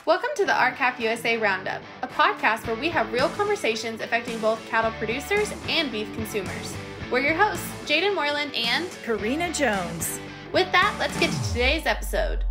Welcome to the RCAP USA Roundup, a podcast where we have real conversations affecting both cattle producers and beef consumers. We're your hosts, Jaden Moreland and Karina Jones. With that, let's get to today's episode.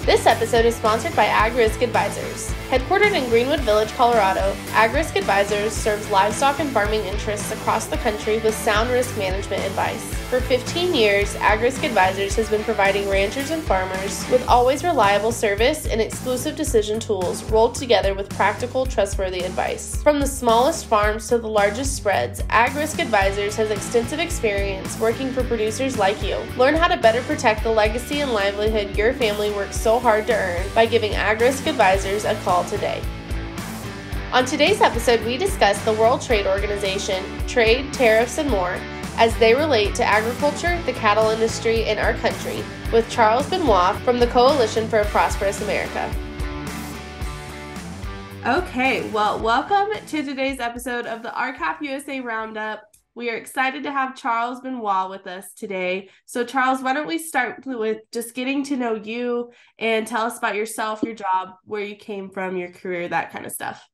This episode is sponsored by Ag Risk Advisors. Headquartered in Greenwood Village, Colorado, Ag Risk Advisors serves livestock and farming interests across the country with sound risk management advice. For 15 years, Ag Risk Advisors has been providing ranchers and farmers with always reliable service and exclusive decision tools rolled together with practical, trustworthy advice. From the smallest farms to the largest spreads, Ag Risk Advisors has extensive experience working for producers like you. Learn how to better protect the legacy and livelihood your family works so hard to earn by giving Ag Risk Advisors a call today. On today's episode, we discuss the World Trade Organization, trade, tariffs, and more as they relate to agriculture, the cattle industry, and our country with Charles Benoit from the Coalition for a Prosperous America. Okay, well, welcome to today's episode of the RCAP USA Roundup. We are excited to have Charles Benoit with us today. So Charles, why don't we start with just getting to know you and tell us about yourself, your job, where you came from, your career, that kind of stuff.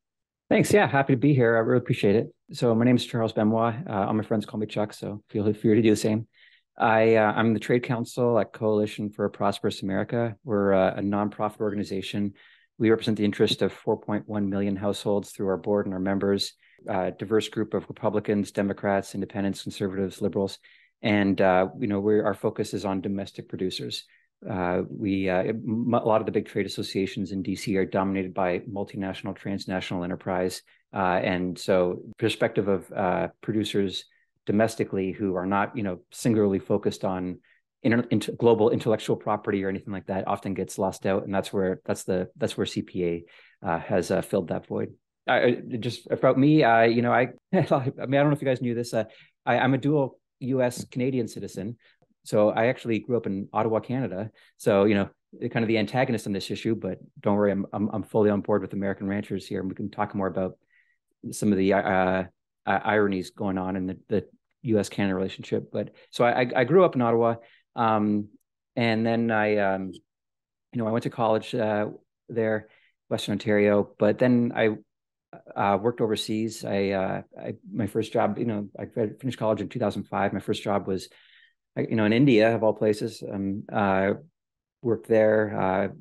Thanks. Yeah, happy to be here. I really appreciate it. So my name is Charles Benoit. All my friends call me Chuck, so feel free to do the same. I'm the trade counsel at Coalition for a Prosperous America. We're a nonprofit organization. We represent the interest of 4.1 million households through our board and our members. Diverse group of Republicans, Democrats, Independents, Conservatives, Liberals, and our focus is on domestic producers. A lot of the big trade associations in DC are dominated by multinational, transnational enterprise, and so perspective of producers domestically who are not singularly focused on global intellectual property or anything like that often gets lost out, and that's where CPA has filled that void. Just about me, I mean, I don't know if you guys knew this. I'm a dual U.S. Canadian citizen, so I actually grew up in Ottawa, Canada. So kind of the antagonist on this issue, but don't worry, I'm fully on board with American ranchers here, and we can talk more about some of the ironies going on in the U.S.-Canada relationship. But so I grew up in Ottawa, and then I went to college there, Western Ontario, but then I worked overseas. My first job, I finished college in 2005. My first job was, in India of all places. Worked there.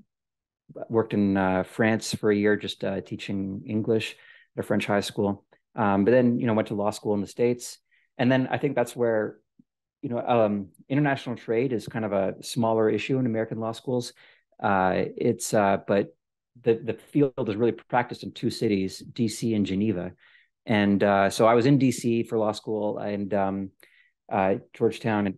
Worked in France for a year, just teaching English at a French high school. But then, went to law school in the States, and then I think that's where, international trade is kind of a smaller issue in American law schools. But the field is really practiced in two cities, DC and Geneva. And so I was in DC for law school and Georgetown. And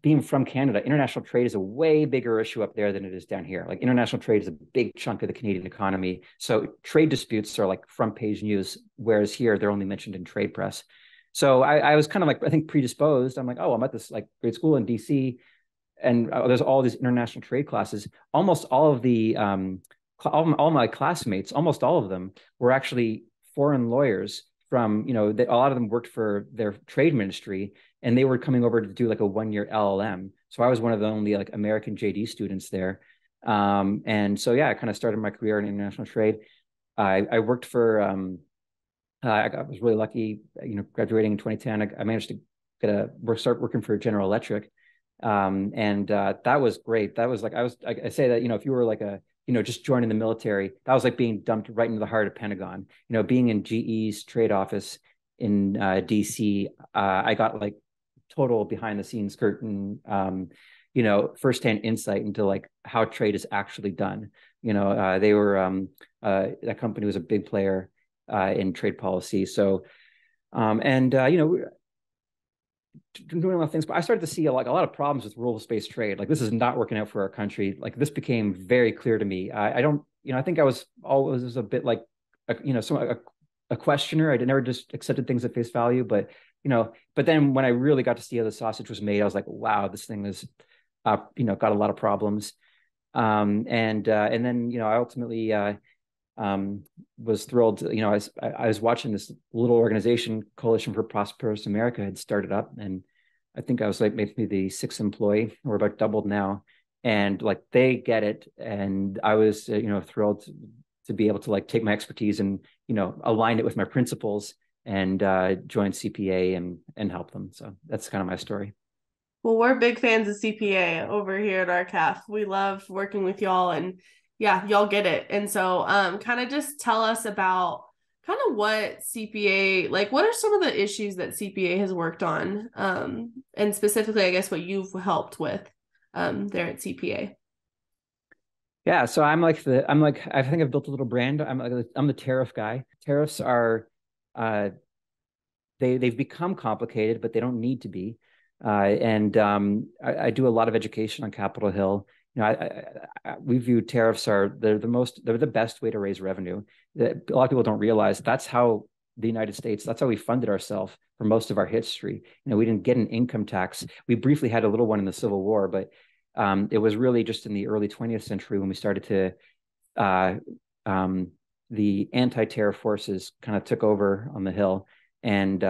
being from Canada, international trade is a way bigger issue up there than it is down here. Like international trade is a big chunk of the Canadian economy. So trade disputes are like front page news, whereas here they're only mentioned in trade press. So I was kind of like, I think, predisposed. I'm like, oh, I'm at this like grade school in DC. And there's all these international trade classes. Almost all of the all my classmates, almost all of them were actually foreign lawyers from, a lot of them worked for their trade ministry, and they were coming over to do like a 1-year LLM. So I was one of the only like American JD students there. And so, yeah, I kind of started my career in international trade. I worked for, I was really lucky, graduating in 2010. I managed to start working for General Electric. And that was great. That was like, I say that, if you were like just joining the military, that was like being dumped right into the heart of Pentagon. Being in GE's trade office in DC, I got like total behind the scenes curtain, firsthand insight into like how trade is actually done. They were, that company was a big player in trade policy. So, doing a lot of things, but I started to see a lot of problems with rules-based trade. Like this is not working out for our country. Like this became very clear to me. I think I was always a bit like, a questioner. I never just accepted things at face value, but then when I really got to see how the sausage was made, I was like, wow, this thing is, got a lot of problems. And then, I ultimately, was thrilled. I was watching this little organization, Coalition for Prosperous America, had started up, and I think I was like maybe the 6th employee. We're about doubled now, and like they get it. And I was, thrilled to be able to like take my expertise and, align it with my principles and join CPA and help them. So that's kind of my story. Well, we're big fans of CPA over here at our CAF. We love working with y'all, and yeah, y'all get it. And so kind of just tell us about kind of what CPA, like what are some of the issues that CPA has worked on? And specifically, I guess what you've helped with there at CPA. Yeah, so I think I've built a little brand. I'm the tariff guy. Tariffs are uh they've become complicated, but they don't need to be. And I do a lot of education on Capitol Hill. We view tariffs they're the best way to raise revenue. A lot of people don't realize that's how the United States, that's how we funded ourselves for most of our history. We didn't get an income tax. We briefly had a little one in the Civil War, but it was really just in the early 20th century when we started to the anti-tariff forces kind of took over on the Hill, and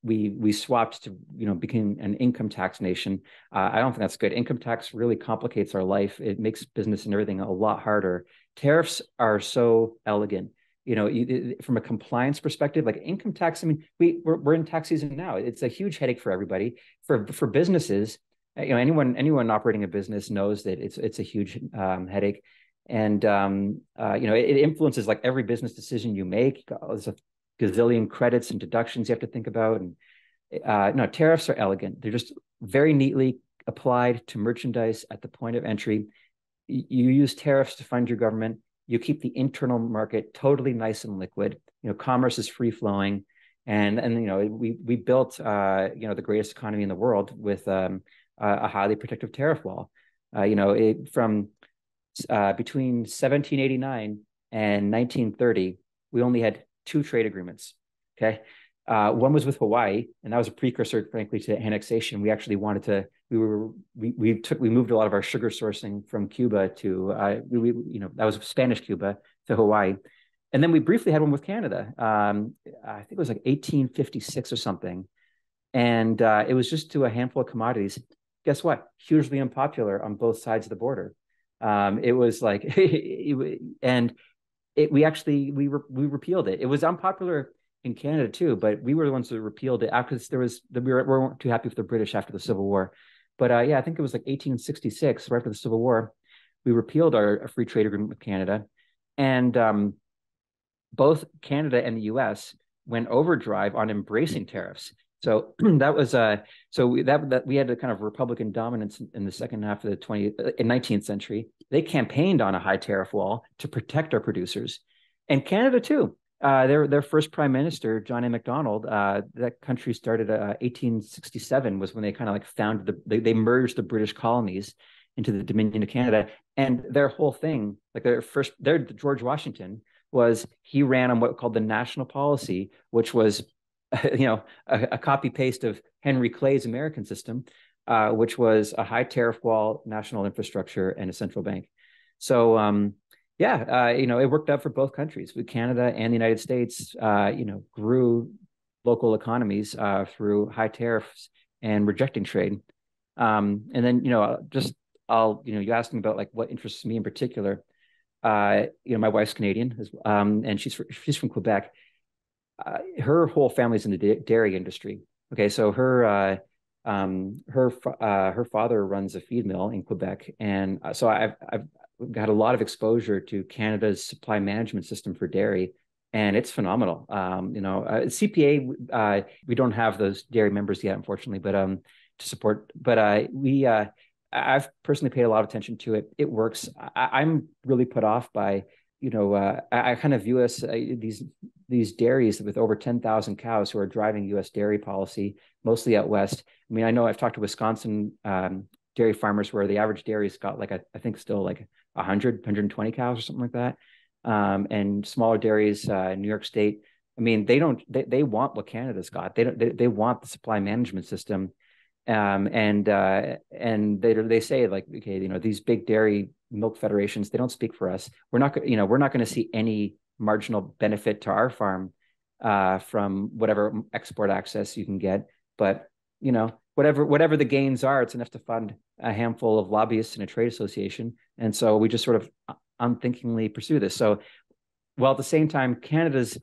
we swapped to became an income tax nation. I don't think that's good. Income tax really complicates our life. It makes business and everything a lot harder. Tariffs are so elegant. From a compliance perspective, like income tax. I mean, we're in tax season now. It's a huge headache for everybody. For businesses, anyone operating a business knows that it's a huge headache. And it influences like every business decision you make. There's a gazillion credits and deductions you have to think about. And no, tariffs are elegant. They're just very neatly applied to merchandise at the point of entry. You use tariffs to fund your government. You keep the internal market totally nice and liquid. Commerce is free flowing, and we built the greatest economy in the world with a highly protective tariff wall. From between 1789 and 1930, we only had two trade agreements. Okay. One was with Hawaii, and that was a precursor, frankly, to annexation. We actually wanted to. We moved a lot of our sugar sourcing from Cuba to that was Spanish Cuba to Hawaii, and then we briefly had one with Canada. I think it was like 1856 or something, and it was just to a handful of commodities. Guess what? Hugely unpopular on both sides of the border. It was like, and we repealed it. It was unpopular in Canada too, but we were the ones that repealed it after we weren't too happy with the British after the Civil War. But I think it was like 1866, right after the Civil War, we repealed our free trade agreement with Canada, and both Canada and the U.S. went overdrive on embracing tariffs. So that was that we had a kind of Republican dominance in the second half of the 19th century. They campaigned on a high tariff wall to protect our producers, and Canada too. Their first prime minister, John A. Macdonald, that country started 1867 was when they kind of like founded they merged the British colonies into the Dominion of Canada, and their whole thing, like their George Washington he ran on what called the national policy, which was a copy paste of Henry Clay's American system, which was a high tariff wall, national infrastructure, and a central bank. So it worked out for both countries. With Canada and the United States, grew local economies through high tariffs and rejecting trade. And then, you asked me about like what interests me in particular. My wife's Canadian, and she's from Quebec. Her whole family's in the dairy industry. Okay, so her father runs a feed mill in Quebec, and so I've got a lot of exposure to Canada's supply management system for dairy, and it's phenomenal. CPA, we don't have those dairy members yet, unfortunately, but to support. But I've personally paid a lot of attention to it. It works. I'm really put off by I kind of view us these dairies with over 10,000 cows who are driving U.S. dairy policy, mostly out west. I mean, I know I've talked to Wisconsin dairy farmers where the average dairy's got like I think still like 120 cows or something like that. And smaller dairies, New York State. I mean, they want what Canada's got. They want the supply management system. And they say like, okay, these big dairy milk federations, they don't speak for us. We're not going to see any marginal benefit to our farm from whatever export access you can get. But whatever the gains are, it's enough to fund a handful of lobbyists in a trade association. And so we just sort of unthinkingly pursue this. So while at the same time, Canada's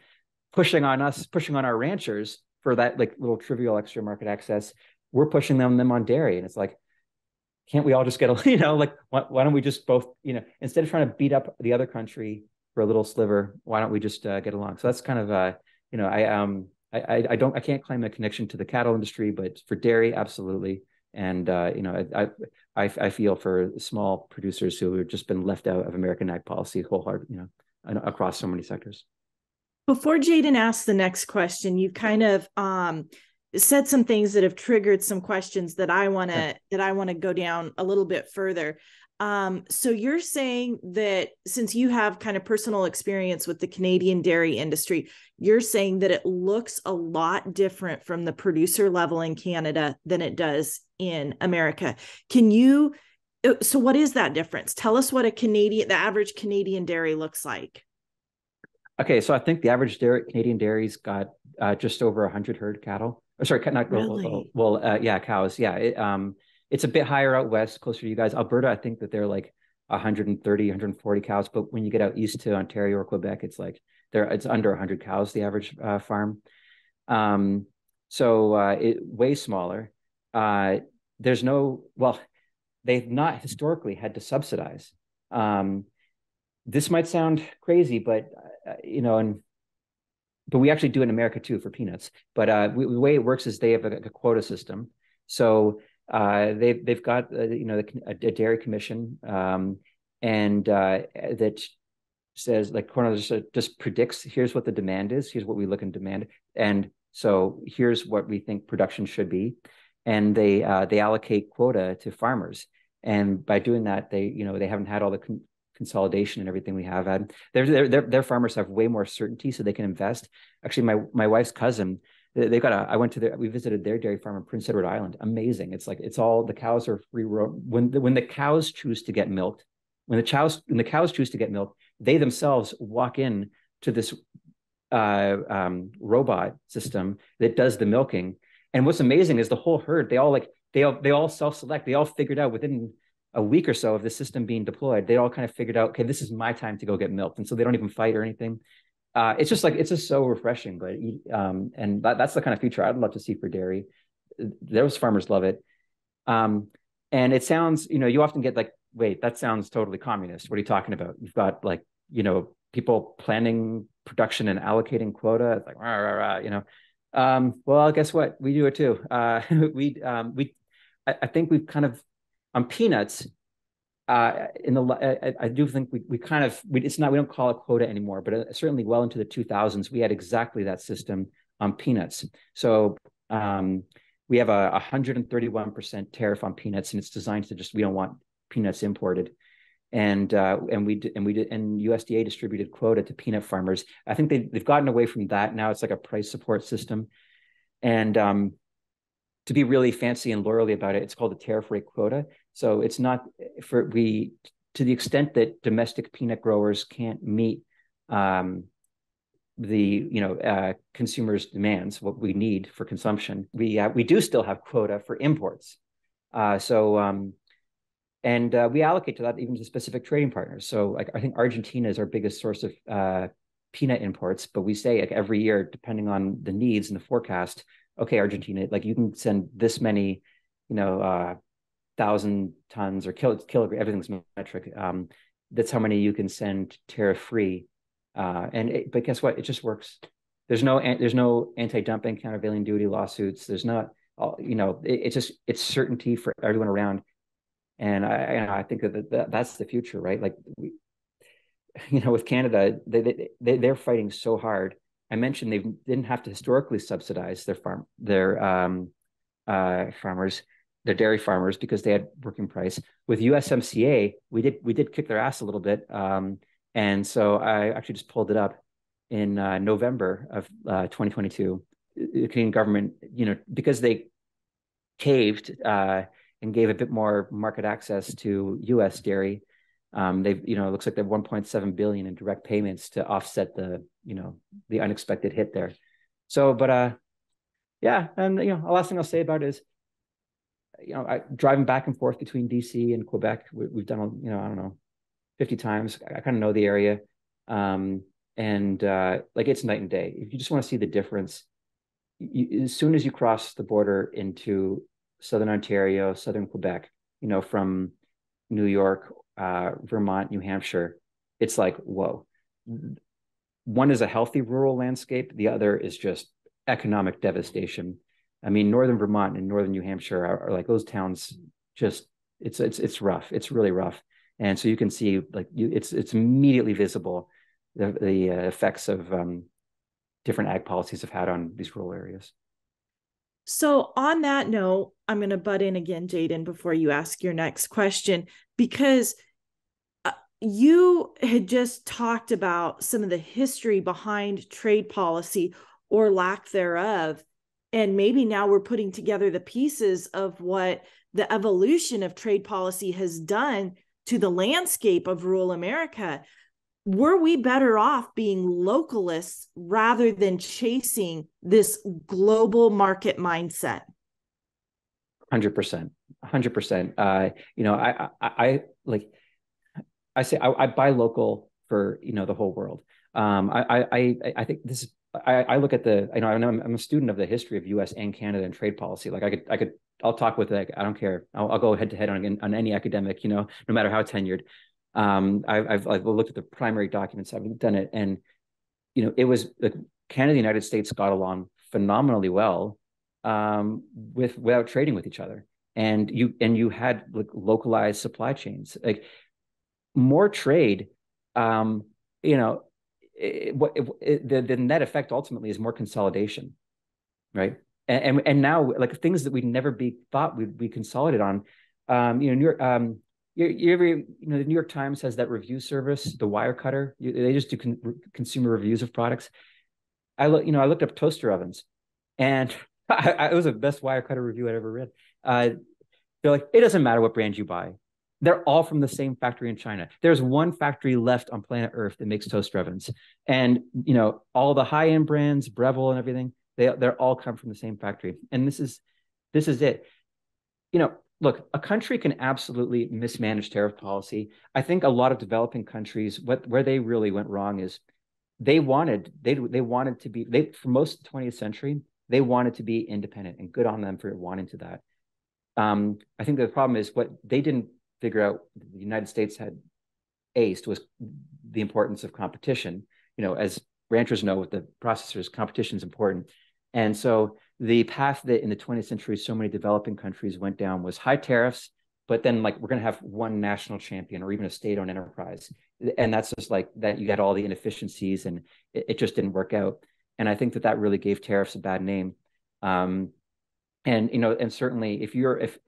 pushing on us, pushing on our ranchers for that like little trivial extra market access, we're pushing them on dairy. And it's like, can't we all just get a, like, why don't we just both, instead of trying to beat up the other country for a little sliver, why don't we just get along? So that's kind of, I can't claim a connection to the cattle industry, but for dairy, absolutely. And, I feel for small producers who have just been left out of American ag policy wholeheartedly, across so many sectors. Before Jaden asks the next question, you kind of said some things that have triggered some questions that I want to go down a little bit further. So you're saying that since you have kind of personal experience with the Canadian dairy industry, you're saying that it looks a lot different from the producer level in Canada than it does in America. So what is that difference? Tell us what the average Canadian dairy looks like. Okay, so I think the average Canadian dairy's got just over 100 herd cattle. Oh, sorry, not really? cows. Yeah, it's a bit higher out west, closer to you guys. Alberta, I think that they're like 130, 140 cows. But when you get out east to Ontario or Quebec, it's like it's under 100 cows, the average farm. So way smaller. They've not historically had to subsidize. This might sound crazy, but but we actually do it in America too for peanuts. But the way it works is they have a quota system. So they've got a dairy commission, and that says, like, Cornell just predicts, here's what the demand is, here's what we look and demand, and so here's what we think production should be, and they allocate quota to farmers. And by doing that, they haven't had all the consolidation and everything we have had. Their farmers have way more certainty, so they can invest. Actually, my wife's cousin, we visited their dairy farm in Prince Edward Island. Amazing. It's like, the cows are free roam. When the cows choose to get milked, when the cows choose to get milked, they themselves walk in to this robot system that does the milking. And what's amazing is the whole herd, they all self-select. They all figured out within a week or so of the system being deployed, they all kind of figured out, okay, this is my time to go get milked. And so they don't even fight or anything. It's just so refreshing. But and that's the kind of future I'd love to see for dairy. Those farmers love it. And it sounds, you often get like, wait, that sounds totally communist. What are you talking about? You've got like, people planning production and allocating quota. It's like, rah, rah, rah, well, guess what? We do it too. I think we've kind of, on peanuts, I do think we don't call it quota anymore, but certainly well into the 2000s, we had exactly that system on peanuts. So we have a 131% tariff on peanuts, and it's designed to we don't want peanuts imported. And USDA distributed quota to peanut farmers. I think they've gotten away from that. Now it's like a price support system. And to be really fancy and lawyerly about it, it's called a tariff rate quota. So it's not to the extent that domestic peanut growers can't meet consumers' demands, what we need for consumption. We do still have quota for imports. And we allocate to that even to specific trading partners. So like, I think Argentina is our biggest source of peanut imports, but we say, like, every year, depending on the needs and the forecast, okay, Argentina, like, you can send this many, 1,000 tons or kilogram, everything's metric. That's how many you can send tariff free. But guess what? It just works. There's no anti-dumping, countervailing duty lawsuits. There's not, it's certainty for everyone around. And I think that's the future, right? Like, with Canada, they're fighting so hard. I mentioned they didn't have to historically subsidize their farmers, their dairy farmers, because they had working price. With USMCA, we did kick their ass a little bit, and so I actually just pulled it up in November of 2022. The Canadian government, because they caved and gave a bit more market access to U.S. dairy. They've, it looks like they have 1.7 billion in direct payments to offset the unexpected hit there. So, but yeah, and the last thing I'll say about it is, driving back and forth between DC and Quebec, we've done, I don't know, 50 times. I kind of know the area. And like it's night and day. If you just want to see the difference, as soon as you cross the border into Southern Ontario, Southern Quebec, from New York, Vermont, New Hampshire, it's like, whoa. One is a healthy rural landscape. The other is just economic devastation. I mean, Northern Vermont and Northern New Hampshire are like those towns. Just it's rough. It's really rough. And so you can see it's immediately visible the effects of different ag policies have had on these rural areas. So on that note, I'm going to butt in again, Jaden, before you ask your next question, because you had just talked about some of the history behind trade policy or lack thereof. And maybe now we're putting together the pieces of what the evolution of trade policy has done to the landscape of rural America. Were we better off being localists rather than chasing this global market mindset? 100%. I say I buy local for the whole world. I think this is I look at I'm a student of the history of U.S. and Canada and trade policy. Like I'll talk with I don't care. I'll go head to head on any academic, no matter how tenured. I've looked at the primary documents. I've done it, and it was like Canada and the United States got along phenomenally well without trading with each other, and you had like localized supply chains, like more trade. The net effect ultimately is more consolidation, right? And now like things that we'd never thought we'd be consolidated on. New York, the New York Times has that review service, the Wirecutter. They just do consumer reviews of products. I looked up toaster ovens, and it was the best Wirecutter review I'd ever read. They're like, it doesn't matter what brand you buy. They're all from the same factory in China. There's one factory left on planet Earth that makes toaster ovens. And, all the high-end brands, Breville and everything, they're all come from the same factory. And this is it. Look, a country can absolutely mismanage tariff policy. I think a lot of developing countries, where they really went wrong is they wanted to be, for most of the 20th century, they wanted to be independent, and good on them for wanting to that. I think the problem is what they didn't figure out the United States had aced was the importance of competition. As ranchers know with the processors, competition is important. And so the path that in the 20th century so many developing countries went down was high tariffs, but then like we're going to have one national champion or even a state-owned enterprise. And that's just like that you had all the inefficiencies, and it just didn't work out. And I think that really gave tariffs a bad name. And certainly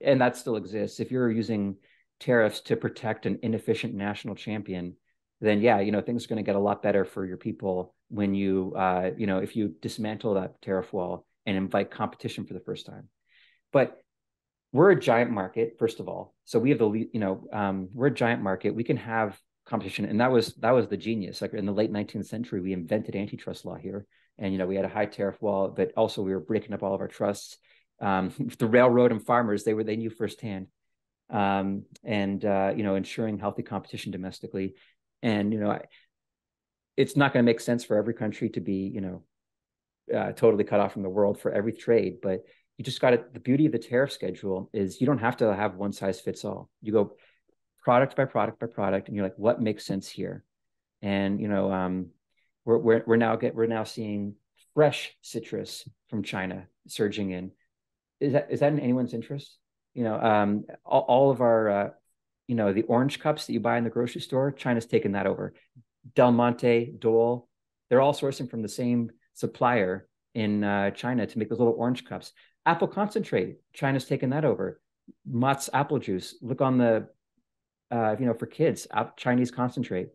and that still exists, if you're using tariffs to protect an inefficient national champion, then things are going to get a lot better for your people when if you dismantle that tariff wall and invite competition for the first time. But we're a giant market, first of all. So we have we're a giant market. We can have competition, and that was the genius. Like in the late 19th century, we invented antitrust law here, and we had a high tariff wall, but also we were breaking up all of our trusts. The railroad and farmers, they knew firsthand. Ensuring healthy competition domestically. And, it's not going to make sense for every country to be, totally cut off from the world for every trade, but you just the beauty of the tariff schedule is you don't have to have one size fits all. You go product by product by product, and you're like, what makes sense here? And, we're now seeing fresh citrus from China surging in. Is that in anyone's interest? All of our, the orange cups that you buy in the grocery store, China's taken that over. Del Monte, Dole, they're all sourcing from the same supplier in China to make those little orange cups. Apple concentrate, China's taken that over. Mott's apple juice, look on the, for kids, Chinese concentrate.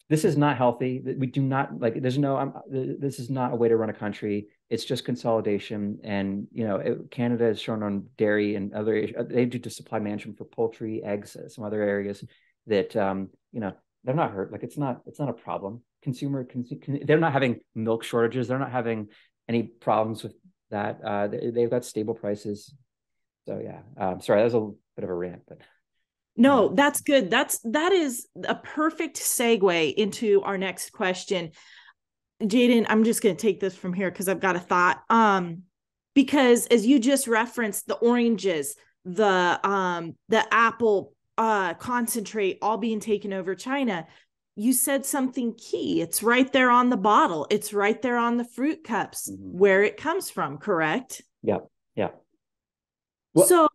This is not healthy. We do not this is not a way to run a country. It's just consolidation. And, Canada has shown on dairy and other, they do the supply management for poultry, eggs, some other areas that, they're not hurt. Like it's not a problem. They're not having milk shortages. They're not having any problems with that. They've got stable prices. So yeah, sorry, that was a bit of a rant, but no, that's good. That is a perfect segue into our next question. Jaden, I'm just going to take this from here because I've got a thought. Because as you just referenced, the oranges, the apple concentrate all being taken over China, you said something key. It's right there on the bottle. It's right there on the fruit cups where it comes from, correct? Yeah. Well, so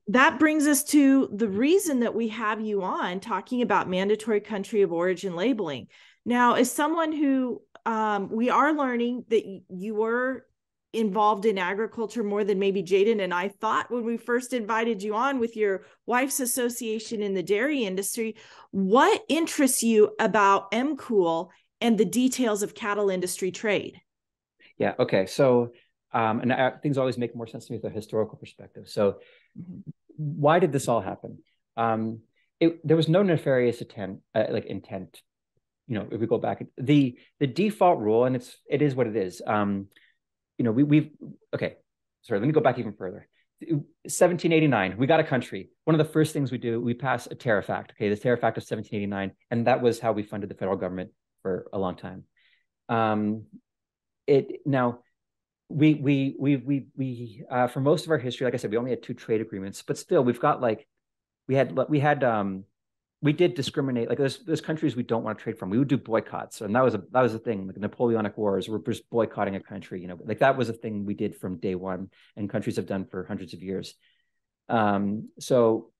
that brings us to the reason that we have you on talking about mandatory country of origin labeling. Now, as someone who we are learning that you were involved in agriculture more than maybe Jaden and I thought when we first invited you on with your wife's association in the dairy industry. What interests you about MCOOL and the details of cattle industry trade? Yeah. Okay. So, things always make more sense to me with a historical perspective. So, why did this all happen? There was no nefarious intent. If we go back, the default rule, and it is what it is. Okay. Sorry, let me go back even further. 1789, we got a country. One of the first things we do, we pass a tariff act. Okay, the tariff act of 1789, and that was how we funded the federal government for a long time. For most of our history, like I said, we only had 2 trade agreements, but still, we did discriminate. Like there's countries we don't want to trade from. We would do boycotts, and that was a thing. Like the Napoleonic Wars, we're just boycotting a country. Like that was a thing we did from day one, and countries have done for hundreds of years. So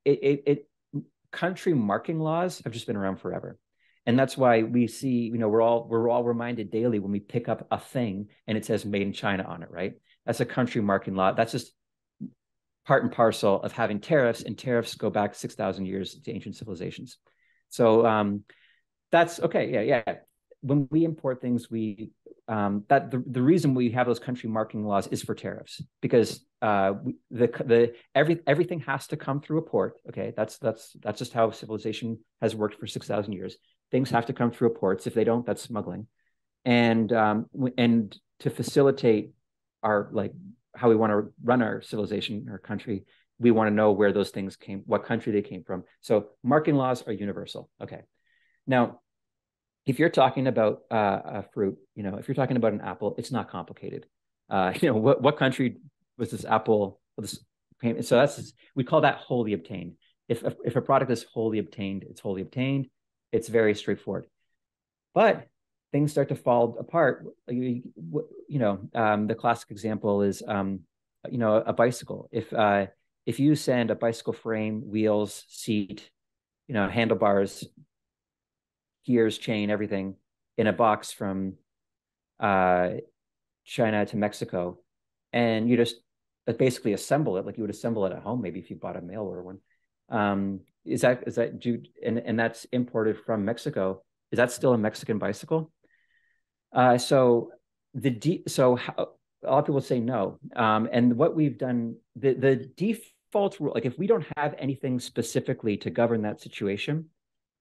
country marking laws have just been around forever. And that's why we see, we're all reminded daily when we pick up a thing and it says made in China on it, right? That's a country marking law. That's just part and parcel of having tariffs, and tariffs go back 6,000 years to ancient civilizations. So that's okay. Yeah. When we import things, the reason we have those country marking laws is for tariffs, because everything has to come through a port. Okay, that's just how civilization has worked for 6,000 years. Things have to come through ports. If they don't, that's smuggling. And to facilitate our how we want to run our civilization, our country, we want to know where those things came, what country they came from. So marking laws are universal. Okay. Now, if you're talking about a fruit, if you're talking about an apple, it's not complicated. What country was this apple? So we call that wholly obtained. If a product is wholly obtained, it's wholly obtained. It's very straightforward. But things start to fall apart. The classic example is, a bicycle. If you send a bicycle frame, wheels, seat, handlebars, gears, chain, everything in a box from China to Mexico, and you just basically assemble it like you would assemble it at home, maybe if you bought a mail order one. Is that and that's imported from Mexico? Is that still a Mexican bicycle? So a lot of people say no. And what we've done, the default rule, like if we don't have anything specifically to govern that situation,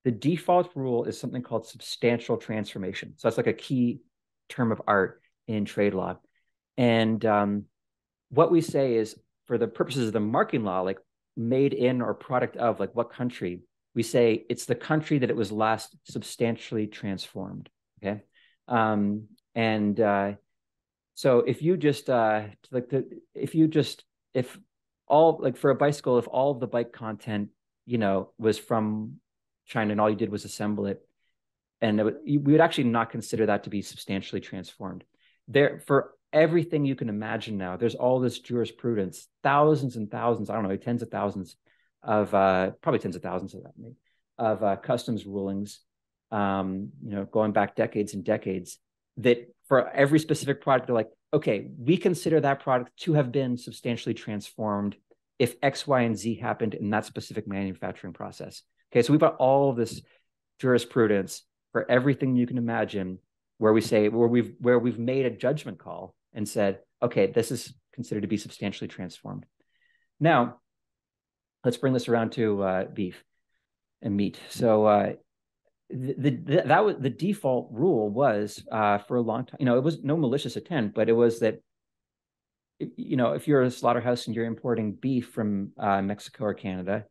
the default rule is something called substantial transformation. So that's like a key term of art in trade law. And what we say is, for the purposes of the marking law, like made in or product of, like what country, we say it's the country that it was last substantially transformed. Okay. So if you just if all, like for a bicycle, if all of the bike content, was from China and all you did was assemble it, and we would actually not consider that to be substantially transformed. For everything you can imagine now, there's all this jurisprudence, thousands and thousands, I don't know, tens of thousands of, probably tens of thousands of that, maybe, of customs rulings, going back decades and decades, that for every specific product, they're like, okay, we consider that product to have been substantially transformed if X, Y, and Z happened in that specific manufacturing process. Okay, so we've got all of this jurisprudence for everything you can imagine, where we've made a judgment call and said, okay, this is considered to be substantially transformed. Now, let's bring this around to beef and meat. So the default rule was, for a long time, it was no malicious intent, but it was that if you're a slaughterhouse and you're importing beef from Mexico or Canada,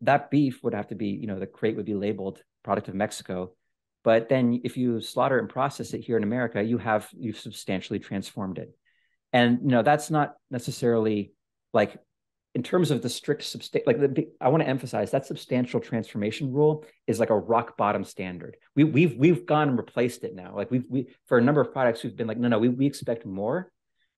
that beef would have to be, the crate would be labeled product of Mexico. But then if you slaughter and process it here in America, you've substantially transformed it. And, that's not necessarily like, in terms of the strict, I want to emphasize that substantial transformation rule is like a rock bottom standard. We've gone and replaced it now. Like we for a number of products, we've been like, no, we expect more.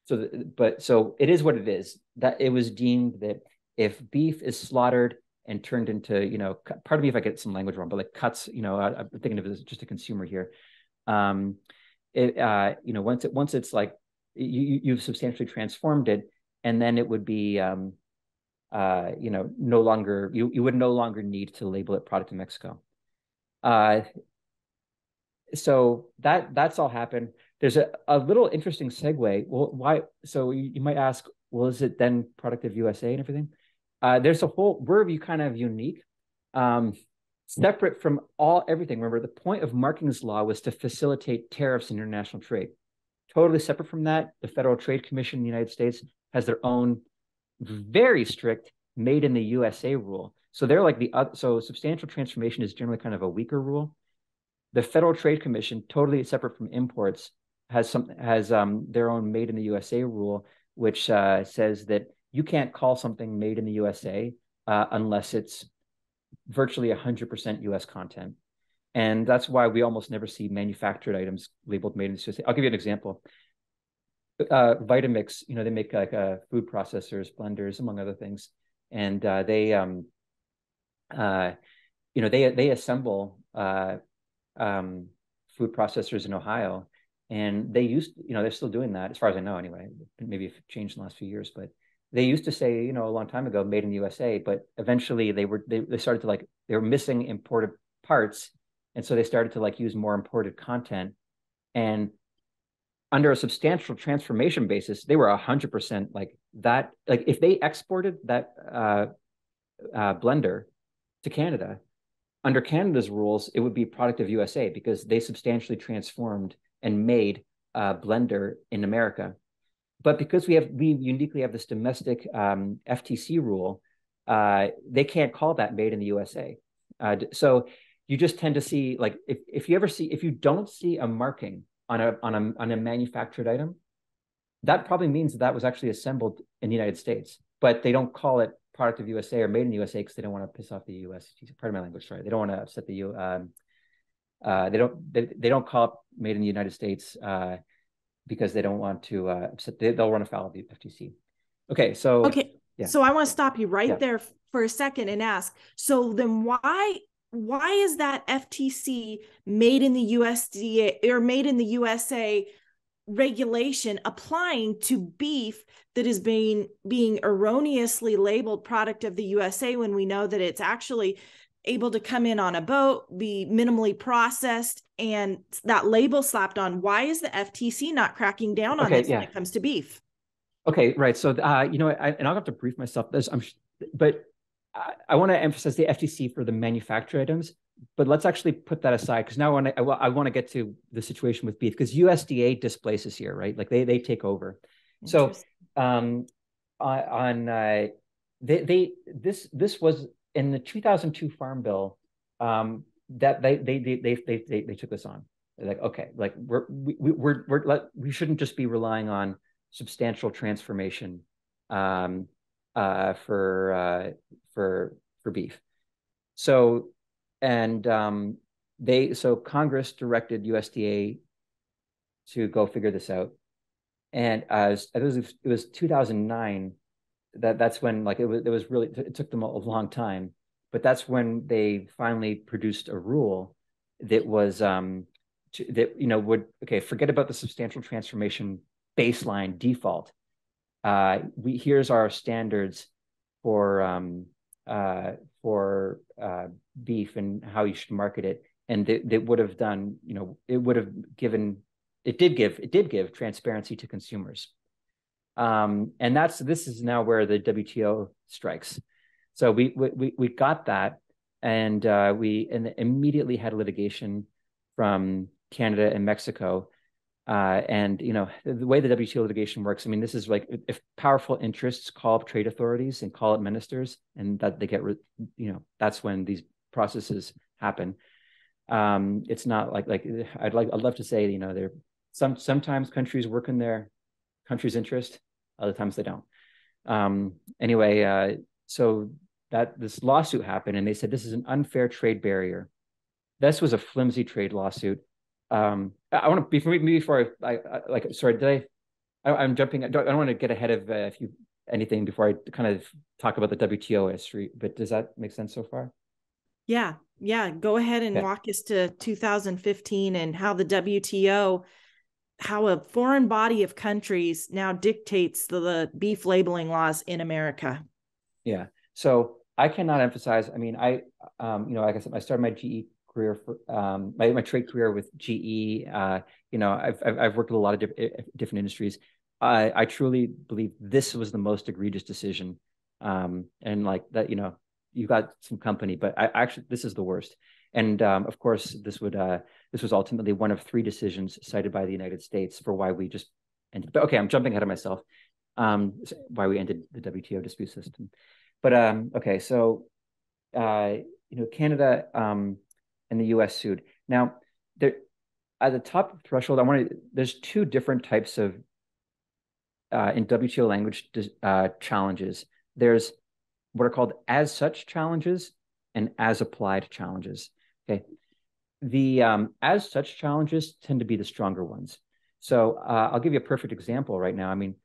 So it is what it is. That it was deemed that if beef is slaughtered and turned into, pardon me if I get some language wrong, but like cuts, I'm thinking of it as just a consumer here. Once it's like you've substantially transformed it, and then it would be, no longer, you would no longer need to label it product of Mexico. So that's all happened. There's a little interesting segue. Well, why? So you might ask, well, is it then product of USA and everything? There's a whole, we're kind of unique, separate from everything. Remember, the point of markings law was to facilitate tariffs in international trade. Totally separate from that, the Federal Trade Commission in the United States has their own very strict made in the USA rule. So they're like so substantial transformation is generally kind of a weaker rule. The Federal Trade Commission, totally separate from imports, has their own made in the USA rule, which says that you can't call something made in the USA unless it's virtually 100% US content. And that's why we almost never see manufactured items labeled made in the USA. I'll give you an example. Vitamix, they make like food processors, blenders, among other things, and they assemble food processors in Ohio, and they're still doing that as far as I know anyway. Maybe it's changed in the last few years, but they used to say, a long time ago, made in the USA, but eventually they started to they were missing imported parts, and so they started to use more imported content, and under a substantial transformation basis, they were 100% like that. Like if they exported that blender to Canada, under Canada's rules, it would be product of USA because they substantially transformed and made a blender in America. But because we uniquely have this domestic FTC rule, they can't call that made in the USA. So you just tend to see if you don't see a marking on a manufactured item, that probably means that was actually assembled in the United States, but they don't call it product of USA or made in the USA because they don't want to piss off the US. Pardon my language, sorry. They don't want to upset the they don't call it made in the United States because they don't want to upset. They'll run afoul of the FTC. Okay, so yeah. So I want to stop you right there for a second and ask. So then why is that FTC made in the USDA or made in the USA regulation applying to beef that is being erroneously labeled product of the USA when we know that it's actually able to come in on a boat, be minimally processed, and that label slapped on? Why is the FTC not cracking down on this when it comes to beef? Okay, right. So, and I'll have to brief myself this, but I want to emphasize the FTC for the manufactured items, but let's actually put that aside because now I want to get to the situation with beef because USDA displaces here, right? Like they take over. So this was in the 2002 Farm Bill that they took this on. They're like, okay, like we shouldn't just be relying on substantial transformation for beef. So Congress directed USDA to go figure this out, and it was 2009 that's when it took them a long time, but that's when they finally produced a rule that was forget about the substantial transformation baseline default. Here's our standards for beef and how you should market it, and it would have done, it did give transparency to consumers, and this is now where the WTO strikes. So we got that, and we immediately had litigation from Canada and Mexico And the way the WTO litigation works, I mean, this is like if powerful interests call up trade authorities and call up ministers, and that they get, that's when these processes happen. It's not like I'd love to say, there sometimes countries work in their country's interest, other times they don't. Anyway, so that this lawsuit happened, and they said this is an unfair trade barrier. This was a flimsy trade lawsuit. I want to before I like, sorry, did I'm jumping. I don't want to get ahead of anything before I kind of talk about the WTO history, but does that make sense so far? Yeah. Go ahead and walk us to 2015 and how the WTO, how a foreign body of countries now dictates the beef labeling laws in America. Yeah. So I cannot emphasize, I mean, like I said, I started my GE career for my trade career with GE. I've worked with a lot of different industries. I truly believe this was the most egregious decision. And like that, you got some company, but this is the worst. And of course, this was ultimately one of 3 decisions cited by the United States for why we just ended. But okay, I'm jumping ahead of myself. Why we ended the WTO dispute system. But okay, so Canada and the U.S. sued. Now, there at the top threshold, there's 2 different types of in WTO language challenges. There's what are called as such challenges and as applied challenges. Okay, the as such challenges tend to be the stronger ones. So I'll give you a perfect example right now. I mean,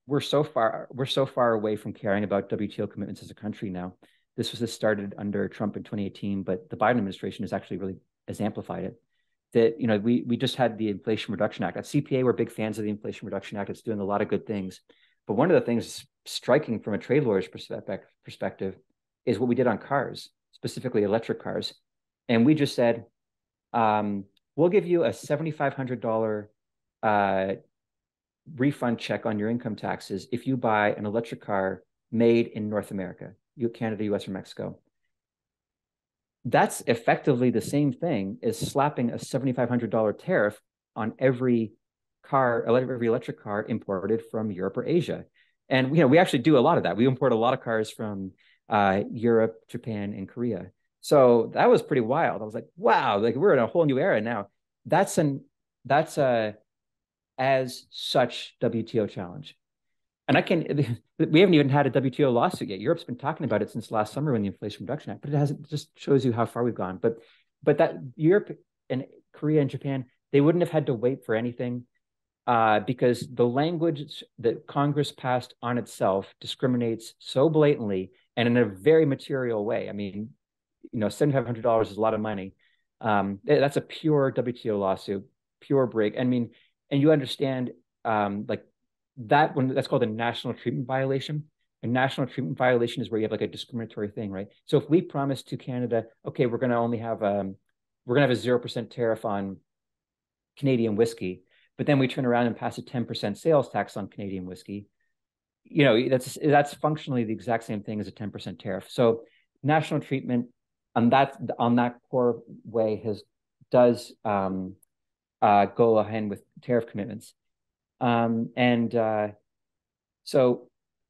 we're so far away from caring about WTO commitments as a country now. This started under Trump in 2018, but the Biden administration has amplified it. That we just had the Inflation Reduction Act. At CPA, we're big fans of the Inflation Reduction Act. It's doing a lot of good things. But one of the things striking from a trade lawyer's perspective is what we did on cars, specifically electric cars. And we just said, we'll give you a $7,500 refund check on your income taxes if you buy an electric car made in North America, Canada, US, or Mexico. That's effectively the same thing as slapping a $7,500 tariff on every electric car imported from Europe or Asia. And we actually do a lot of that. We import a lot of cars from Europe, Japan, and Korea. So that was pretty wild. I was like, wow, like we're in a whole new era now. That's a as such WTO challenge. And we haven't even had a WTO lawsuit yet. Europe's been talking about it since last summer when the Inflation Reduction Act, but it just shows you how far we've gone. But that Europe and Korea and Japan, they wouldn't have had to wait for anything because the language that Congress passed on itself discriminates so blatantly and in a very material way. I mean, $7,500 is a lot of money. That's a pure WTO lawsuit, pure break. I mean, and you understand like that when that's called a national treatment violation. A national treatment violation is where you have like a discriminatory thing, right? So if we promise to Canada, okay, we're going to have a 0% tariff on Canadian whiskey, but then we turn around and pass a 10% sales tax on Canadian whiskey, that's functionally the exact same thing as a 10% tariff. So national treatment on that core way does go ahead with tariff commitments. So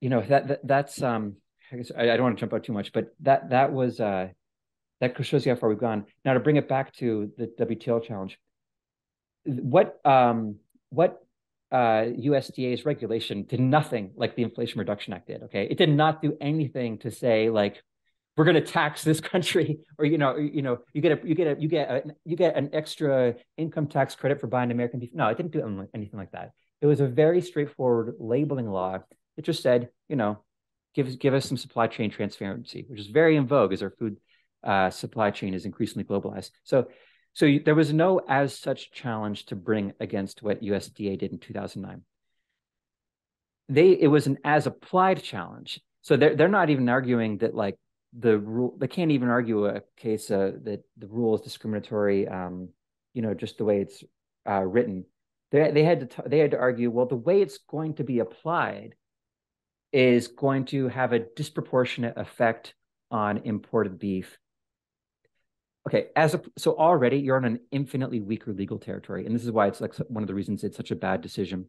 that's I guess I don't want to jump out too much, but that shows you how far we've gone. Now to bring it back to the WTO challenge, what USDA's regulation did nothing like the Inflation Reduction Act did. Okay, it did not do anything to say like we're going to tax this country, or you get an extra income tax credit for buying American beef. No, it didn't do anything like that. It was a very straightforward labeling law. It just said, give us some supply chain transparency, which is very in vogue as our food supply chain is increasingly globalized. So there was no as such challenge to bring against what USDA did in 2009. It was an as applied challenge. So they're not even arguing that like the rule. They can't even argue a case that the rule is discriminatory. Just the way it's written. They had to argue, well, the way it's going to be applied is going to have a disproportionate effect on imported beef. Okay, so already you're on an infinitely weaker legal territory, and this is why it's like one of the reasons it's such a bad decision.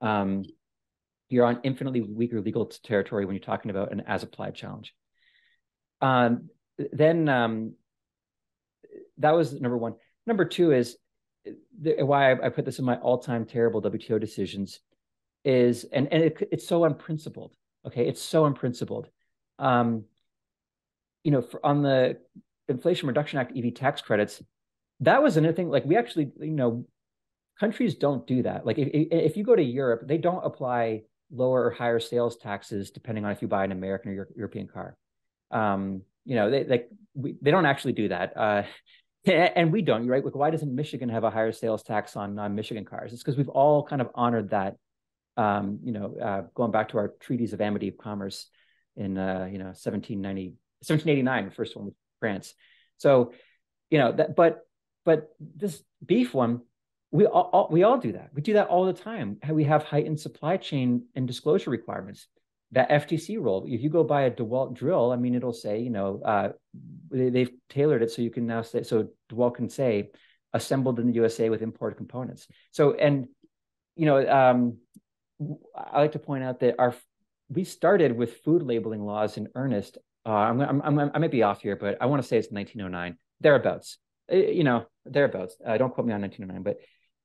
You're on infinitely weaker legal territory when you're talking about an as-applied challenge. Then that was number one. Number two is why I put this in my all-time terrible WTO decisions is, and it's so unprincipled. Okay, it's so unprincipled. On the Inflation Reduction Act EV tax credits, that was another thing. Like we actually, countries don't do that. Like if you go to Europe, they don't apply lower or higher sales taxes depending on if you buy an American or European car. They don't actually do that. And we don't, right? Like, why doesn't Michigan have a higher sales tax on non-Michigan cars? It's because we've all kind of honored that, going back to our treaties of amity of commerce in 1789, the first one with France. So, but this beef one, we all do that. We do that all the time. We have heightened supply chain and disclosure requirements. That FTC rule, if you go buy a DeWalt drill, I mean, it'll say, they've tailored it so you can now say, so DeWalt can say, assembled in the USA with imported components. So, and, I like to point out that we started with food labeling laws in earnest. I might be off here, but I want to say it's 1909, thereabouts. Thereabouts. Don't quote me on 1909,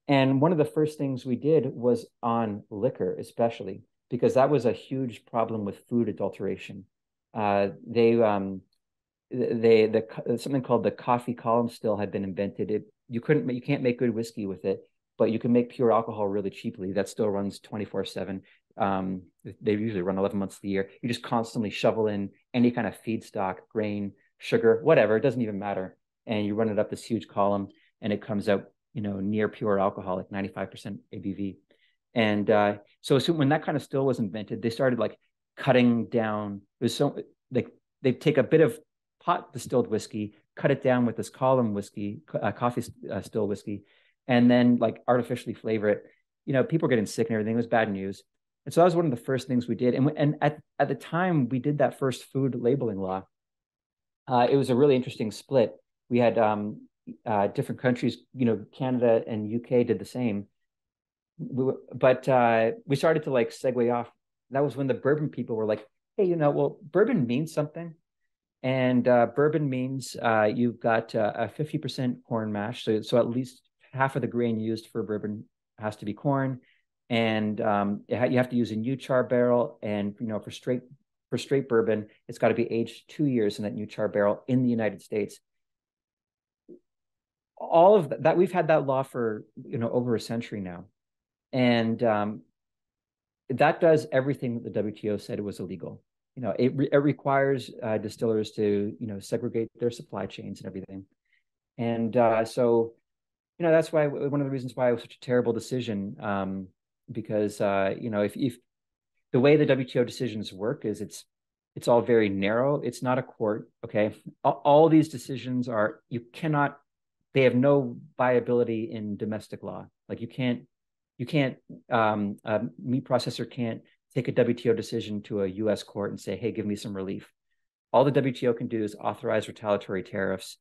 and one of the first things we did was on liquor, especially because that was a huge problem with food adulteration. Something called the coffee column still had been invented. You can't make good whiskey with it, but you can make pure alcohol really cheaply. That still runs 24/7. They usually run 11 months of the year. You just constantly shovel in any kind of feedstock, grain, sugar, whatever. It doesn't even matter. And you run it up this huge column and it comes out, near pure alcohol, like 95% ABV. And so when that kind of still was invented, they started like cutting down. It was so like they take a bit of pot distilled whiskey, cut it down with this column whiskey, coffee still whiskey, and then like artificially flavor it. People were getting sick and everything. It was bad news. And so that was one of the first things we did. And at the time we did that first food labeling law, it was a really interesting split. We had different countries, Canada and UK did the same. But we started to like segue off. That was when the bourbon people were like, hey, well, bourbon means something. And bourbon means you've got a 50% corn mash. So at least half of the grain used for bourbon has to be corn. And you have to use a new char barrel. And, for straight bourbon, it's got to be aged 2 years in that new char barrel in the United States. All of that, we've had that law for, over a century now. And that does everything that the WTO said it was illegal. It requires distillers to, segregate their supply chains and everything. And so, that's why one of the reasons why it was such a terrible decision, because, if the way the WTO decisions work is it's all very narrow. It's not a court. Okay. All these decisions they have no viability in domestic law. Like a meat processor can't take a WTO decision to a US court and say, hey, give me some relief. All the WTO can do is authorize retaliatory tariffs.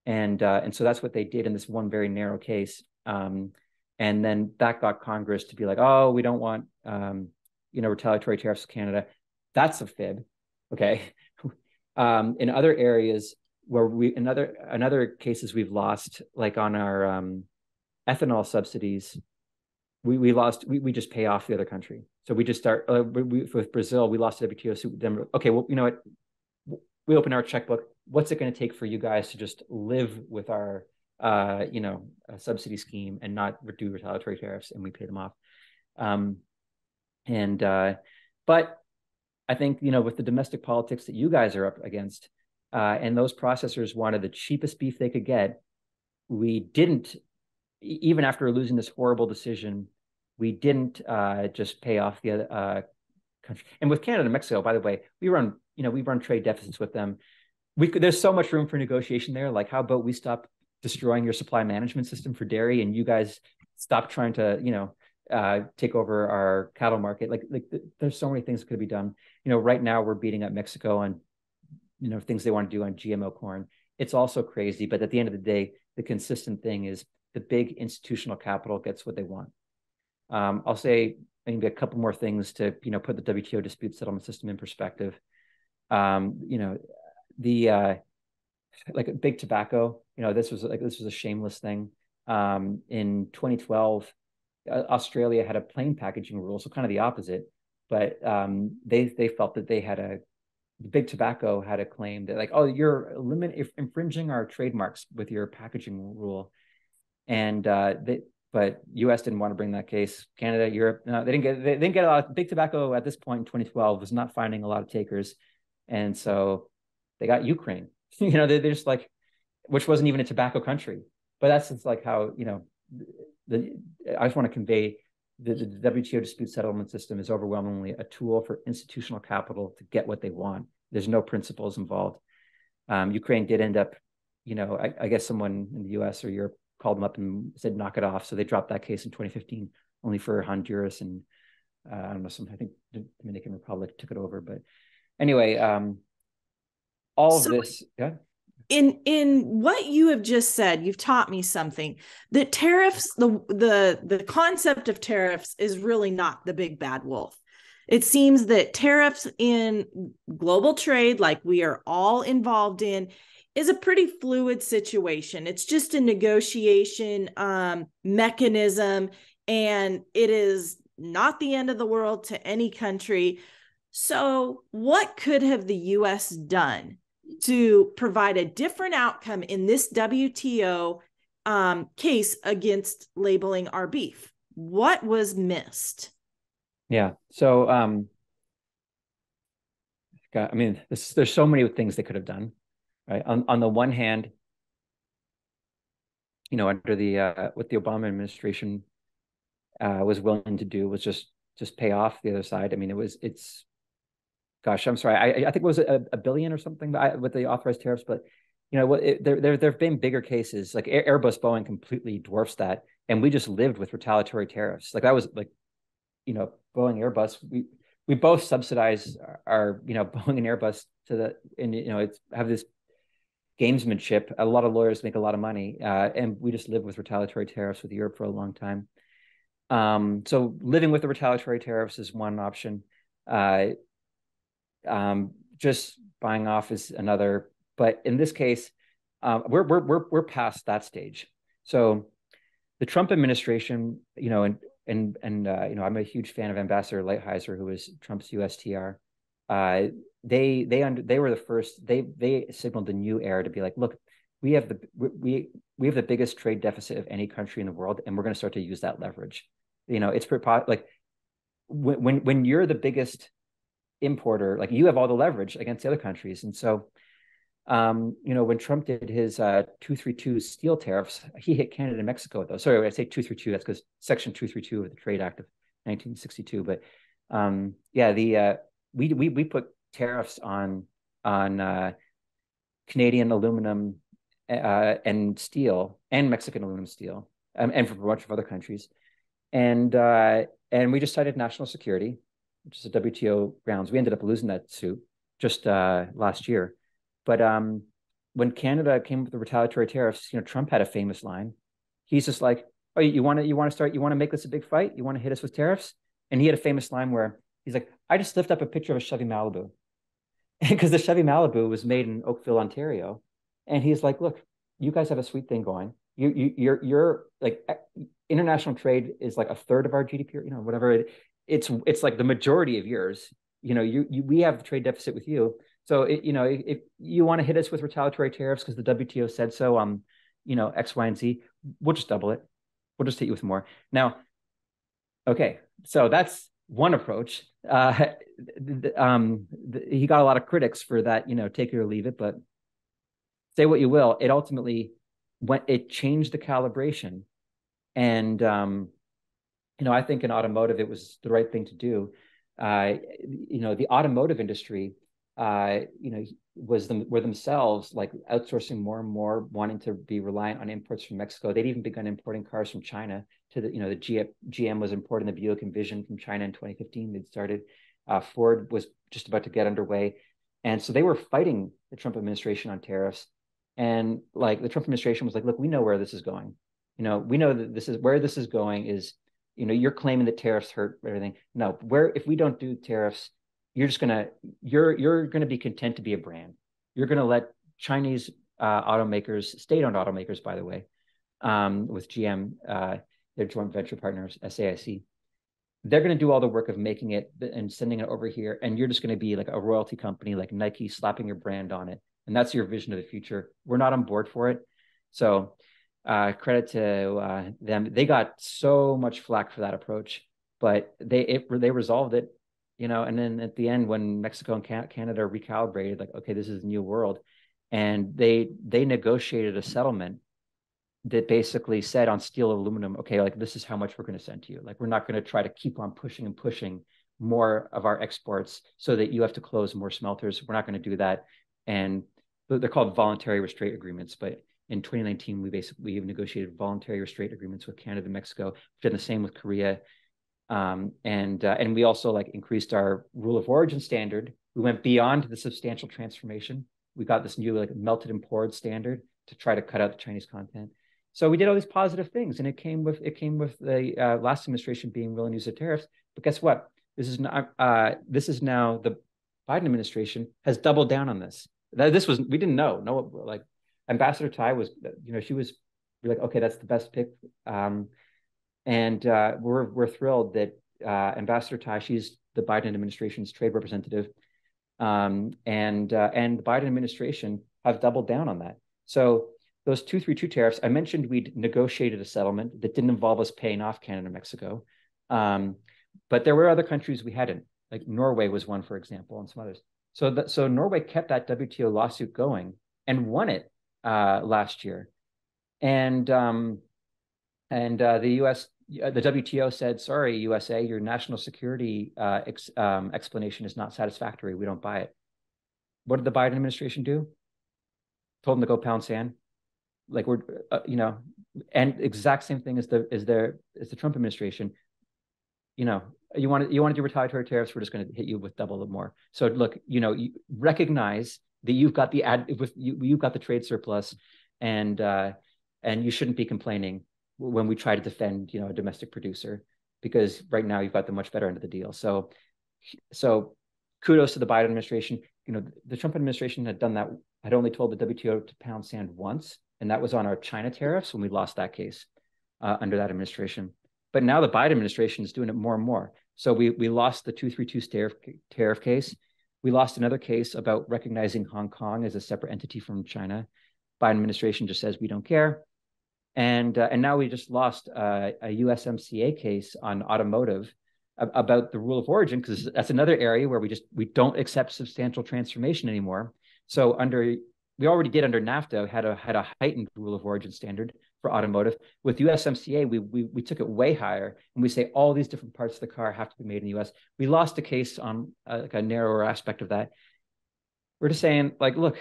And so that's what they did in this one very narrow case. And then that got Congress to be like, oh, we don't want, retaliatory tariffs to Canada. That's a fib. Okay. In other areas where in other cases we've lost, like on our ethanol subsidies, we lost. We just pay off the other country. So we just start with Brazil. We lost the WTO suit. Then okay, well, what? We open our checkbook. What's it going to take for you guys to just live with our subsidy scheme and not do retaliatory tariffs? And we pay them off. But I think with the domestic politics that you guys are up against, and those processors wanted the cheapest beef they could get. We didn't. Even after losing this horrible decision, we didn't just pay off the other country. And with Canada and Mexico, by the way, we run trade deficits with them. There's so much room for negotiation there. Like, how about we stop destroying your supply management system for dairy, and you guys stop trying to, take over our cattle market. Like there's so many things that could be done. Right now we're beating up Mexico on, things they want to do on GMO corn. it's also crazy. But at the end of the day, the consistent thing is the big institutional capital gets what they want. I'll say maybe a couple more things to, put the WTO dispute settlement system in perspective. Like big tobacco, this was a shameless thing. In 2012, Australia had a plain packaging rule, so kind of the opposite. But they felt that big tobacco had a claim that, like, oh, you're infringing our trademarks with your packaging rule, and but U.S. didn't want to bring that case. Canada, Europe, no, they didn't get a lot of big tobacco at this point in 2012 was not finding a lot of takers, and so they got Ukraine. They're just like, which wasn't even a tobacco country, but that's just like how I just want to convey the WTO dispute settlement system is overwhelmingly a tool for institutional capital to get what they want. There's no principles involved. Ukraine did end up, I guess someone in the U.S. or Europe called them up and said, knock it off. So they dropped that case in 2015, only for Honduras and I don't know, I think the Dominican Republic took it over. But anyway, all of this, yeah. In what you have just said, you've taught me something. That tariffs, the concept of tariffs is really not the big bad wolf. It seems that tariffs in global trade, like we are all involved in, is a pretty fluid situation. It's just a negotiation mechanism, and it is not the end of the world to any country. So what could have the U.S. done to provide a different outcome in this WTO case against labeling our beef? What was missed? Yeah. So, there's so many things they could have done, right? On the one hand, under the what the Obama administration was willing to do was just pay off the other side. I mean, gosh, I'm sorry. I think it was a billion or something with the authorized tariffs, but there have been bigger cases like Airbus, Boeing completely dwarfs that, and we just lived with retaliatory tariffs. Like that was like, Boeing, Airbus. We both subsidize our Boeing and Airbus it's have this gamesmanship. A lot of lawyers make a lot of money, and we just live with retaliatory tariffs with Europe for a long time. So living with the retaliatory tariffs is one option. Just buying off is another, but in this case, we're past that stage. So the Trump administration, I'm a huge fan of Ambassador Lighthizer, who was Trump's USTR. They were the first. They signaled the new era to be like, look, we have the biggest trade deficit of any country in the world, and we're going to start to use that leverage. It's pretty like when you're the biggest importer, like you have all the leverage against the other countries. And so, when Trump did his 232 steel tariffs, he hit Canada and Mexico with those. Sorry, when I say 232, that's because Section 232 of the Trade Act of 1962. But we put tariffs on Canadian aluminum and steel and Mexican aluminum steel, and for a bunch of other countries, and we just cited national security, which is a WTO grounds. We ended up losing that suit just last year. But when Canada came with the retaliatory tariffs, Trump had a famous line. He's just like, "Oh, you want to make this a big fight? You want to hit us with tariffs?" And he had a famous line where he's like, "I just lift up a picture of a Chevy Malibu," because the Chevy Malibu was made in Oakville, Ontario, and he's like, "Look, you guys have a sweet thing going. You're like international trade is like a third of our GDP, whatever it's like the majority of yours. We have the trade deficit with you. So if you want to hit us with retaliatory tariffs because the WTO said so, X, Y, and Z, we'll just double it. We'll just hit you with more." Now, okay, so that's one approach. He got a lot of critics for that, take it or leave it, but say what you will, it ultimately changed the calibration. And I think in automotive, it was the right thing to do. The automotive industry, were themselves like outsourcing more and more, wanting to be reliant on imports from Mexico. They'd even begun importing cars from China the GM was importing the Buick Envision from China in 2015. They'd started. Ford was just about to get underway. And so they were fighting the Trump administration on tariffs. And like the Trump administration was like, look, we know where this is going. We know that this is where this is going is, you're claiming that tariffs hurt everything. No, if we don't do tariffs, you're gonna be content to be a brand. You're gonna let Chinese automakers, state-owned automakers, by the way, with GM, their joint venture partners, SAIC, they're going to do all the work of making it and sending it over here. And you're just going to be like a royalty company, like Nike, slapping your brand on it. And that's your vision of the future. We're not on board for it. So credit to them. They got so much flack for that approach, but they resolved it, and then at the end, when Mexico and Canada recalibrated, like, okay, this is a new world. And they negotiated a settlement that basically said on steel, aluminum, okay, like this is how much we're going to send to you. Like, we're not going to try to keep on pushing and pushing more of our exports so that you have to close more smelters. We're not going to do that. And they're called voluntary restraint agreements. But in 2019, we negotiated voluntary restraint agreements with Canada and Mexico. We've done the same with Korea. And we also like increased our rule of origin standard. We went beyond the substantial transformation. We got this new like melted and poured standard to try to cut out the Chinese content. So we did all these positive things, and it came with the last administration being willing to use the tariffs. But guess what? This is now the Biden administration has doubled down on this. We didn't know. No, like Ambassador Tai was, we're like, okay, that's the best pick. And we're thrilled that Ambassador Tai, she's the Biden administration's trade representative, and the Biden administration have doubled down on that. So those 232 tariffs, I mentioned we'd negotiated a settlement that didn't involve us paying off Canada and Mexico. But there were other countries we hadn't, like Norway was one, for example, and some others. So Norway kept that WTO lawsuit going and won it last year. And the US, the WTO said, sorry, USA, your national security explanation is not satisfactory. We don't buy it. What did the Biden administration do? Told them to go pound sand. Like we're, and exact same thing as the Trump administration. You want to do retaliatory tariffs, we're just going to hit you with double or more. So look, you recognize that you've got you've got the trade surplus, and you shouldn't be complaining when we try to defend a domestic producer, because right now you've got the much better end of the deal. So kudos to the Biden administration. The Trump administration had done that, had only told the WTO to pound sand once, and that was on our China tariffs when we lost that case under that administration. But now the Biden administration is doing it more and more. So we lost the 232 tariff case. We lost another case about recognizing Hong Kong as a separate entity from China. Biden administration just says we don't care. And now we just lost a USMCA case on automotive about the rule of origin, because that's another area where we don't accept substantial transformation anymore. So we already did under NAFTA had a heightened rule of origin standard for automotive. With USMCA, we took it way higher, and we say all these different parts of the car have to be made in the US. We lost a case on like a narrower aspect of that. We're just saying, like, look,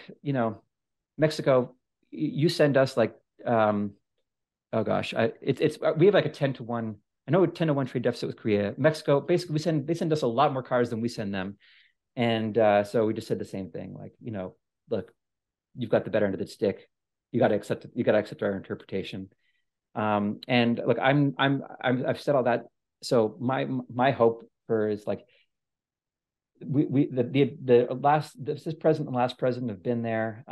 Mexico, you send us like, oh gosh, we have like a 10-to-1. I know a 10-to-1 trade deficit with Korea. Mexico, basically, they send us a lot more cars than we send them, and so we just said the same thing. Like, look, you've got the better end of the stick. You got to accept it. You got to accept our interpretation. And look, I've said all that. So my hope is like this president and last president have been there.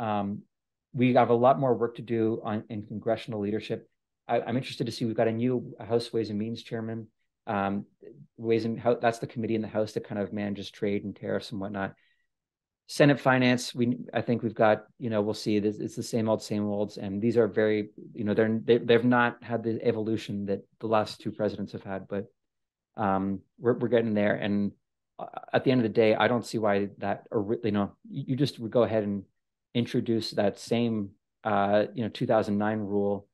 We have a lot more work to do in congressional leadership. I'm interested to see, we've got a new House Ways and Means chairman. That's the committee in the House that kind of manages trade and tariffs and whatnot. Senate Finance, I think we've got, we'll see. It's the same olds, and these are very, they've not had the evolution that the last two presidents have had, but we're getting there. And at the end of the day, I don't see why that, or you just would go ahead and introduce that same 2009 rule.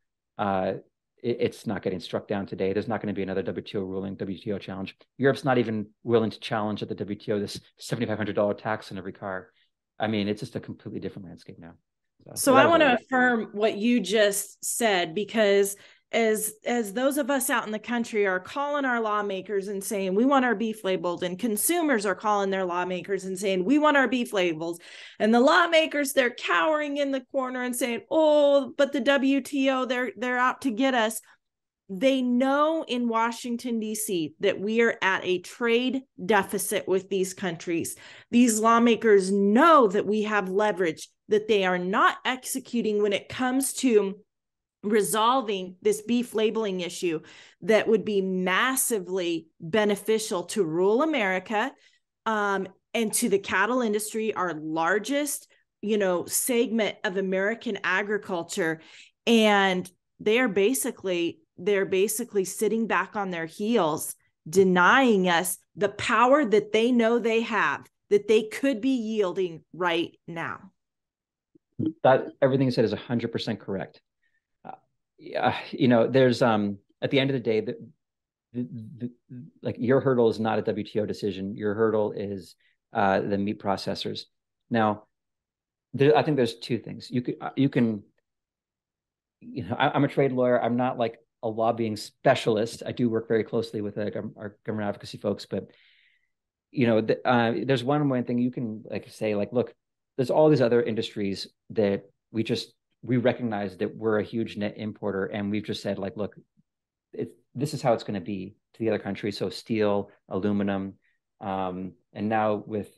It's not getting struck down today. There's not going to be another WTO challenge. Europe's not even willing to challenge at the WTO this $7,500 tax on every car. I mean, it's just a completely different landscape now. So I want to affirm what you just said, because as those of us out in the country are calling our lawmakers and saying we want our beef labeled, and consumers are calling their lawmakers and saying we want our beef labels, and the lawmakers, they're cowering in the corner and saying, oh, but the WTO, they're out to get us. They know in Washington, D.C., that we are at a trade deficit with these countries. These lawmakers know that we have leverage that they are not executing when it comes to resolving this beef labeling issue that would be massively beneficial to rural America, and to the cattle industry, our largest, segment of American agriculture. And they're basically sitting back on their heels, denying us the power that they know they have, that they could be yielding right now. That everything you said is 100% correct. There's at the end of the day, like your hurdle is not a WTO decision. Your hurdle is the meat processors. Now, I think there's two things. I'm a trade lawyer. I'm not like a lobbying specialist. I do work very closely with our government advocacy folks, but there's one thing you can say, look, there's all these other industries that we recognize that we're a huge net importer, and we've just said, look, this is how it's going to be to the other countries. So steel, aluminum, and now with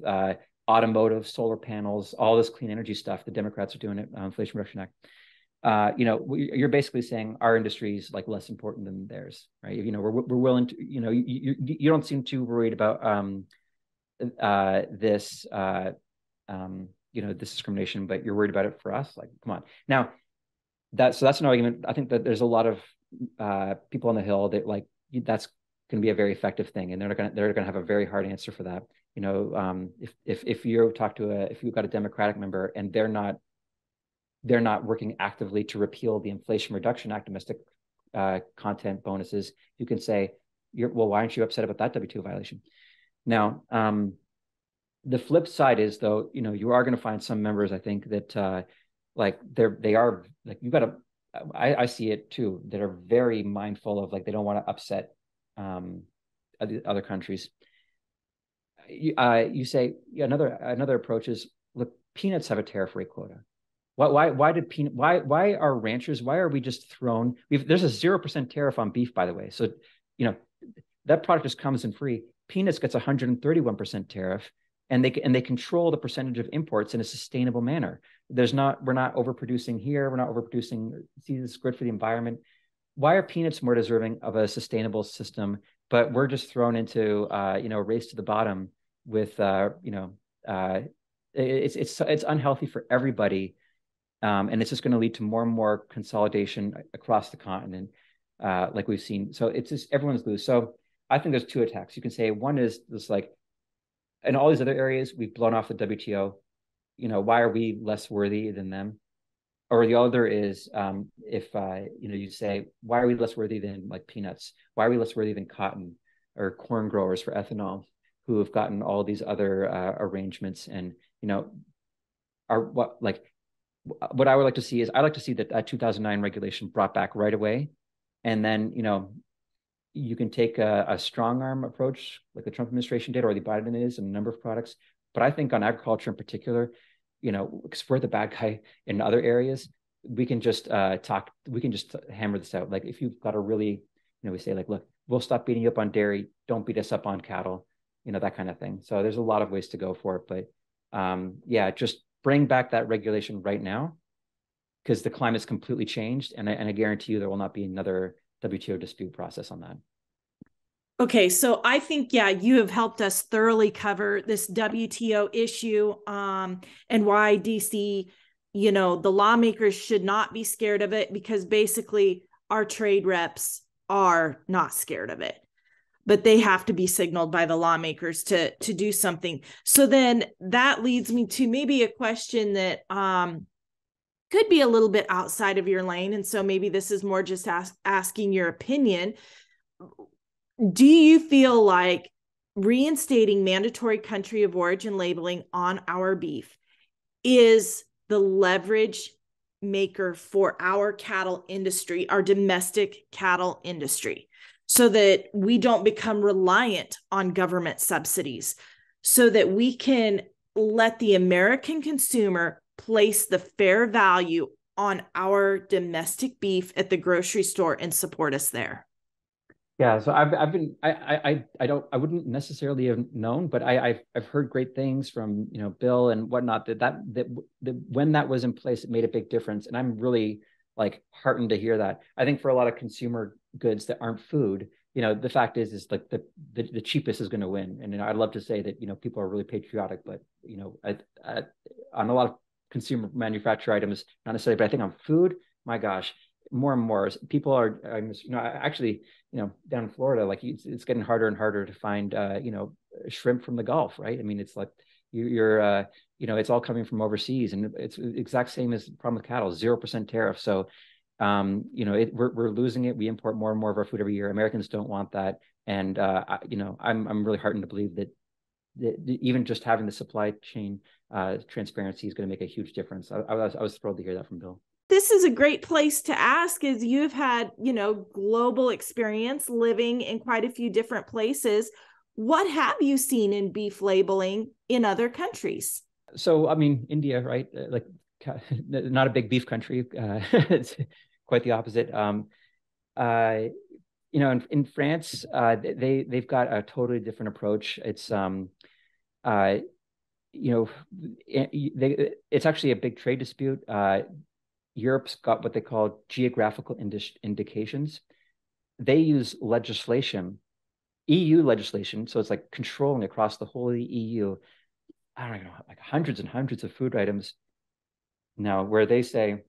automotive, solar panels, all this clean energy stuff, the Democrats are doing it, Inflation Reduction Act. You're basically saying our industry is less important than theirs, right? We're willing to, you don't seem too worried about this discrimination, but you're worried about it for us. Come on. Now, that's an argument. I think that there's a lot of people on the Hill that that's going to be a very effective thing, and they're going to have a very hard answer for that. If you've got a Democratic member and they're not working actively to repeal the Inflation Reduction Act domestic content bonuses, you can say, why aren't you upset about that WTO violation? Now, the flip side is, though, you are going to find some members, I think, that I see it too, that are very mindful of they don't want to upset other countries. You say another approach is, look, peanuts have a tariff rate quota. Why are ranchers, why are we just thrown? There's a 0% tariff on beef, by the way. So, that product just comes in free. Peanuts gets 131% tariff, and they control the percentage of imports in a sustainable manner. We're not overproducing here. We're not overproducing. See, this is good for the environment. Why are peanuts more deserving of a sustainable system, but we're just thrown into a race to the bottom with it's unhealthy for everybody. And it's just going to lead to more and more consolidation across the continent, like we've seen. So it's just everyone's lose. So I think there's two attacks. You can say one is this, in all these other areas, we've blown off the WTO. Why are we less worthy than them? Or the other is if you say, why are we less worthy than peanuts? Why are we less worthy than cotton or corn growers for ethanol, who have gotten all these other arrangements? And what I would like to see is, I'd like to see that 2009 regulation brought back right away. And then, you can take a strong arm approach like the Trump administration did, or the Biden is, in a number of products. But I think on agriculture in particular, because we're the bad guy in other areas, we can just hammer this out. If you've got a really, we say look, we'll stop beating you up on dairy. Don't beat us up on cattle, that kind of thing. So there's a lot of ways to go for it. But just bring back that regulation right now, because the climate's completely changed, and I guarantee you there will not be another WTO dispute process on that. Okay, so I think, you have helped us thoroughly cover this WTO issue, and why DC, the lawmakers should not be scared of it, because basically our trade reps are not scared of it, but they have to be signaled by the lawmakers to do something. So then that leads me to maybe a question that could be a little bit outside of your lane. And so maybe this is more just asking your opinion. Do you feel like reinstating mandatory country of origin labeling on our beef is the leverage maker for our cattle industry, our domestic cattle industry, so that we don't become reliant on government subsidies, so that we can let the American consumer place the fair value on our domestic beef at the grocery store and support us there? Yeah, so I've been I wouldn't necessarily have known, but I've heard great things from Bill and whatnot that when that was in place, it made a big difference, and I'm really like heartened to hear that. I think for a lot of consumer goods that aren't food, the fact is like the cheapest is going to win, and I'd love to say that people are really patriotic, but on a lot of consumer manufactured items, not necessarily, but I think on food, my gosh, more and more people are, actually, down in Florida, like it's getting harder and harder to find, shrimp from the Gulf, right? I mean, it's like you're it's all coming from overseas, and it's the exact same as the problem with cattle, 0% tariff. So, we're losing it. We import more and more of our food every year. Americans don't want that, and I'm really heartened to believe that even just having the supply chain transparency is going to make a huge difference. I was thrilled to hear that from Bill. This is a great place to ask, as you've had, global experience living in quite a few different places. What have you seen in beef labeling in other countries? So, I mean, India, right? Like, not a big beef country. It's quite the opposite. In France, they've got a totally different approach. It's it's actually a big trade dispute. Europe's got what they call geographical indications. They use legislation, EU legislation, so it's like controlling across the whole of the EU. I don't know, like hundreds and hundreds of food items now, where they say,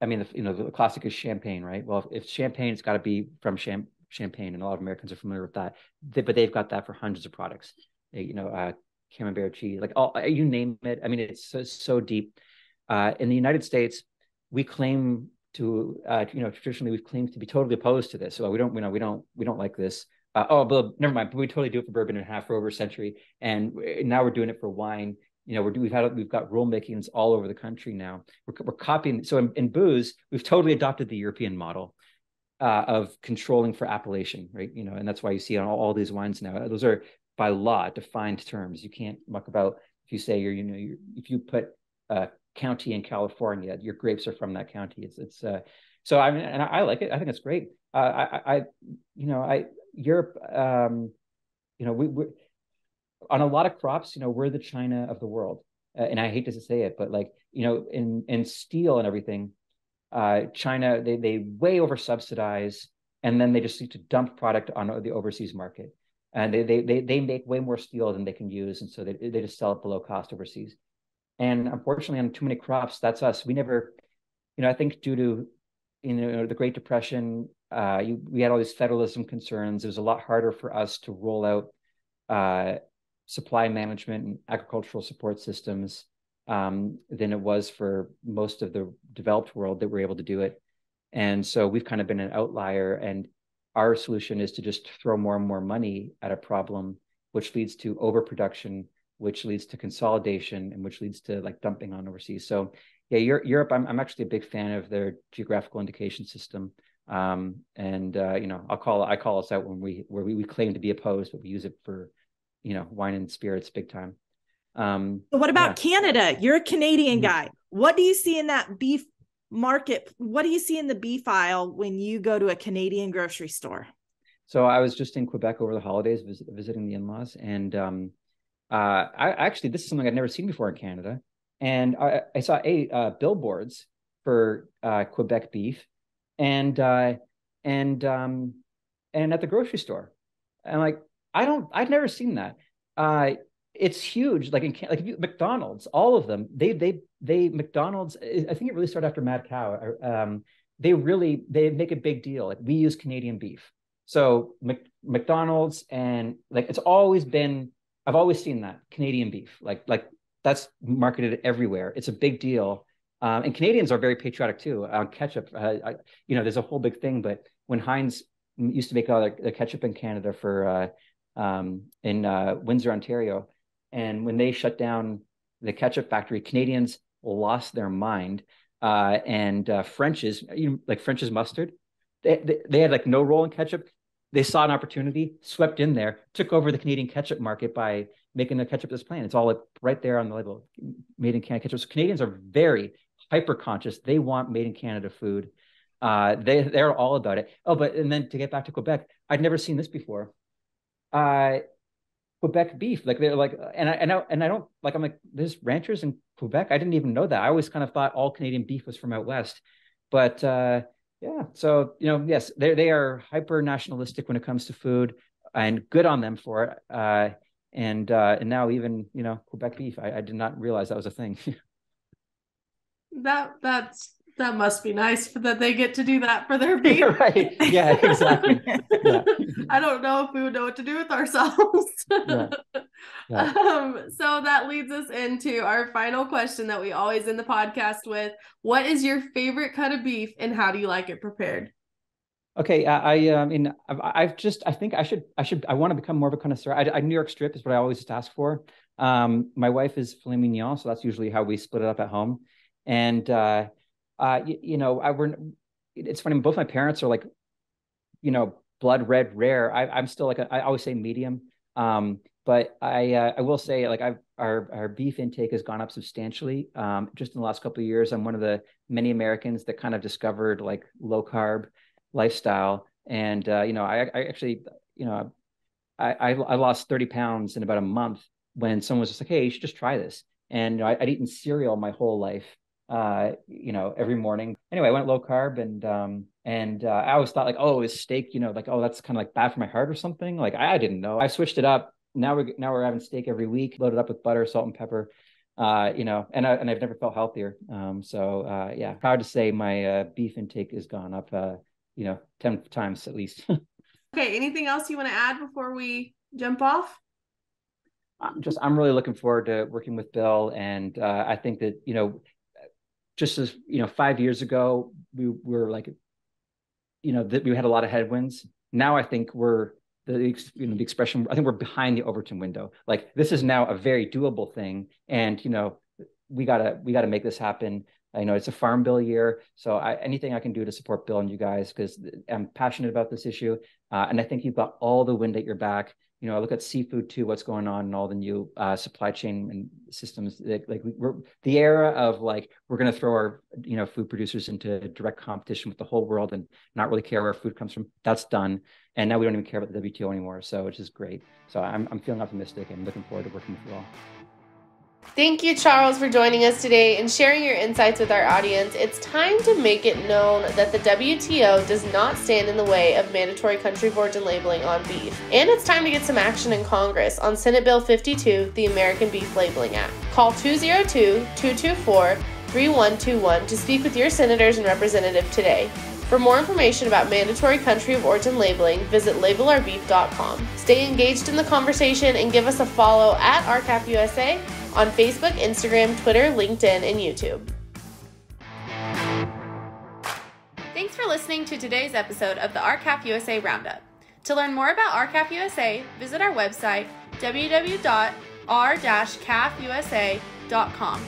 I mean, the classic is champagne, right? Well, if champagne, it's got to be from champagne, and a lot of Americans are familiar with that. But they've got that for hundreds of products. Camembert cheese, like all, you name it. I mean, it's so deep. In the United States, we claim to, traditionally we've claimed to be totally opposed to this. So we don't like this. But never mind. But we totally do it for bourbon and half for over a century, and now we're doing it for wine. We've got rulemakings all over the country now. We're copying. So in booze, we've totally adopted the European model of controlling for appellation, right? And that's why you see on all these wines now. Those are by law defined terms. You can't muck about if you say if you put county in California, your grapes are from that county. So I mean, and I like it. I think it's great. Europe, we on a lot of crops, we're the China of the world. And I hate to say it, but like, in steel and everything, China, they way over subsidize, and then they just need to dump product on the overseas market. And they make way more steel than they can use. And so they just sell it below cost overseas. And unfortunately, on too many crops, that's us. We never, I think due to, the Great Depression, we had all these federalism concerns. It was a lot harder for us to roll out supply management and agricultural support systems than it was for most of the developed world that were able to do it. And so we've kind of been an outlier. And our solution is to just throw more and more money at a problem, which leads to overproduction, which leads to consolidation, and which leads to like dumping on overseas. So yeah, Europe, I'm actually a big fan of their geographical indication system. I call us out when we claim to be opposed, but we use it for, wine and spirits big time. So what about Canada? You're a Canadian guy. What do you see in that beef market? What do you see in the beef aisle when you go to a Canadian grocery store? So I was just in Quebec over the holidays, visiting the in-laws, and this is something I'd never seen before in Canada. And I saw billboards for Quebec beef, and at the grocery store. And like, I'd never seen that. It's huge. Like McDonald's, all of them, McDonald's, I think it really started after Mad Cow. They make a big deal. Like, we use Canadian beef. So McDonald's, and like, it's always been, I've always seen that Canadian beef, like that's marketed everywhere. It's a big deal. And Canadians are very patriotic too. Ketchup, there's a whole big thing, but when Heinz used to make all the ketchup in Canada for, in Windsor, Ontario, and when they shut down the ketchup factory, Canadians lost their mind. and French's, like French's mustard. They had like no role in ketchup. They saw an opportunity, swept in there, took over the Canadian ketchup market by making a ketchup that's plain. It's all like right there on the label, made in Canada ketchup. So Canadians are very hyper conscious. They want made in Canada food. They're all about it. Oh, and then to get back to Quebec, I'd never seen this before. Quebec beef, like they're like, and I don't like. I'm like, there's ranchers in Quebec. I didn't even know that. I always kind of thought all Canadian beef was from out west, but yeah. So yes, they are hyper nationalistic when it comes to food, and good on them for it. And now even Quebec beef, I did not realize that was a thing. That must be nice that they get to do that for their beef. Right. Yeah, exactly. Yeah. I don't know if we would know what to do with ourselves. Yeah. Yeah. So that leads us into our final question that we always end the podcast with. What is your favorite cut of beef and how do you like it prepared? Okay, I think I want to become more of a connoisseur. New York strip is what I always just ask for. My wife is filet mignon, so that's usually how we split it up at home. And it's funny, both my parents are like, blood red rare. I'm still like I always say medium. But I will say, like, our beef intake has gone up substantially. Just in the last couple of years, I'm one of the many Americans that kind of discovered like low carb lifestyle. And I actually I lost 30 pounds in about a month when someone was just like, hey, you should just try this. And I'd eaten cereal my whole life. Every morning. Anyway, I went low carb and I always thought like, oh, is steak, like, oh, that's kind of like bad for my heart or something. Like I didn't know. I switched it up. Now we're having steak every week, loaded up with butter, salt, and pepper. And I've never felt healthier. Yeah, proud to say my beef intake has gone up 10 times at least. Okay, anything else you want to add before we jump off? I'm really looking forward to working with Bill, and I think that just as 5 years ago we were like that we had a lot of headwinds. Now I think we're the expression, I think we're behind the Overton window. Like this is now a very doable thing, and we gotta make this happen. I know it's a farm bill year, so anything I can do to support Bill and you guys, because I'm passionate about this issue, and I think you've got all the wind at your back. I look at seafood too, what's going on and all the new supply chain and systems. Like we're the era of like, we're going to throw our, food producers into direct competition with the whole world and not really care where our food comes from. That's done. And now we don't even care about the WTO anymore. So, which is great. So I'm feeling optimistic and looking forward to working with you all. Thank you, Charles, for joining us today and sharing your insights with our audience. It's time to make it known that the WTO does not stand in the way of mandatory country of origin labeling on beef. And it's time to get some action in Congress on Senate Bill 52, the American Beef Labeling Act. Call 202-224-3121 to speak with your senators and representative today. For more information about mandatory country of origin labeling, visit labelourbeef.com. Stay engaged in the conversation and give us a follow at RCAPUSA on Facebook, Instagram, Twitter, LinkedIn, and YouTube. Thanks for listening to today's episode of the RCAP USA Roundup. To learn more about RCAP USA, visit our website, www.r-capusa.com.